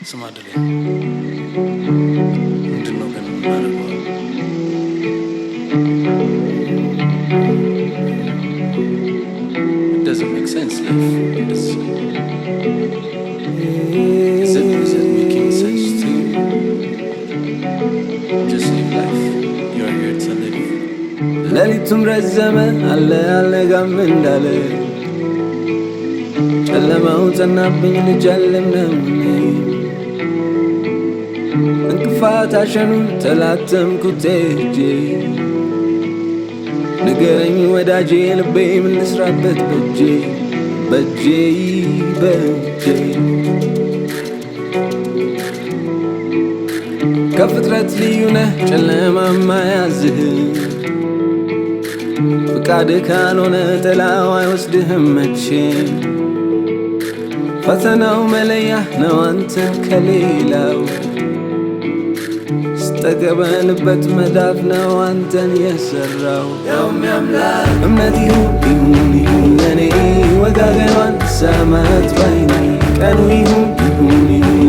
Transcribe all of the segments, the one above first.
ስማድለ ምንድነው ግን የምናደርገው? It doesn't make sense, life. Is it making sense to you? Just live life. You're here to live. ሌሊቱም ረዘመ አልነጋም እንዳለ ጨለማው ጸናብኝ ልጨልም ነው እንቅፋት አሸኑን ተላተምኩት እጄ ንገረኝ ወዳጄ ልቤ ምን ልስራበት በእጄ ከፍጥረት ልዩ ነህ ጨለማማ ያዝህ ፍቃድህ ካልሆነ ጥላው አይወስድህም መቼም ፈተናው መለያህ ነው አንተን ከሌላው ስተቀበልበት መዳፍ ነው አንተን የሰራው ያውም ያምላክ እምነት ይሁን ለኔ ወጋገኗን ሰማት ባይኔ ቀኑ ይሁን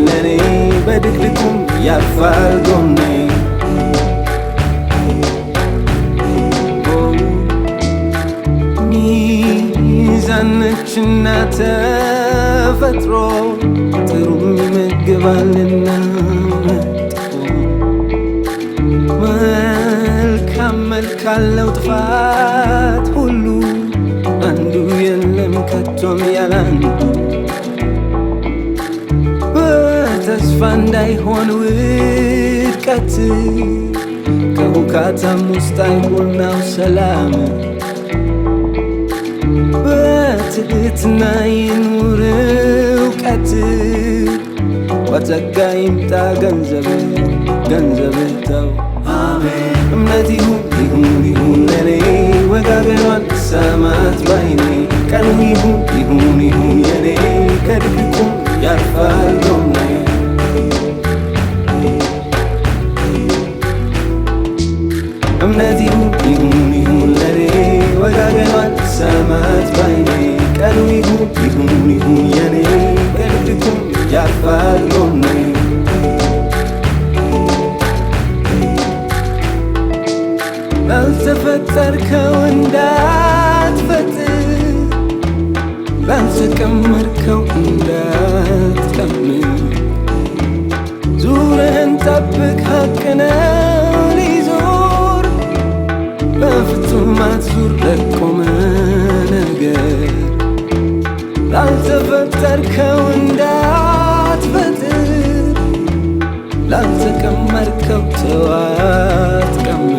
ለኔ በድቅድቁም ያልፋል ጎኔ ሚዛነችና ተፈጥሮ ጥሩ ይመግባልና መልካም መልካለው ጥፋት ሁሉ አንዱ የለም ከቶም ያላንዱ በተስፋ እንዳይሆን ውድቀት ከሁካታም ውስጥ አይሆናው ሰላም በትህትና ይኑር እውቀት በጸጋ ይምጣ ገንዘብ ተው እምነት ይሁን ለኔ ወጋገኗን ሰማት ባይኔ ቀኑ ይሁን የኔ ከድቅድቁም ያልፋል ጎኔ እምነት ይሁን ለኔ ወጋገኗን ሰማት ባይኔ ቀኑ ይሁን የኔ ከድቅድቁም ያልፋል ጎኔ ላልተፈጠርከው እንዳትፈጥር ላልተቀመርከው እንዳትቀምር ዙርህን ጠብቅ ሐቅ ነው ሊዞር በፍጹም አትዙር ለቆመ ነገር ላልተፈጠርከው እንዳትፈጥር ላልተቀመርከው ተው አትቀምር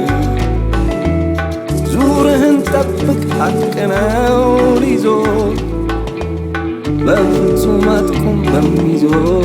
ዙርህን ጠብቅ ሐቅ ነው ሊዞር በፍጹም አትቁም በሚዞር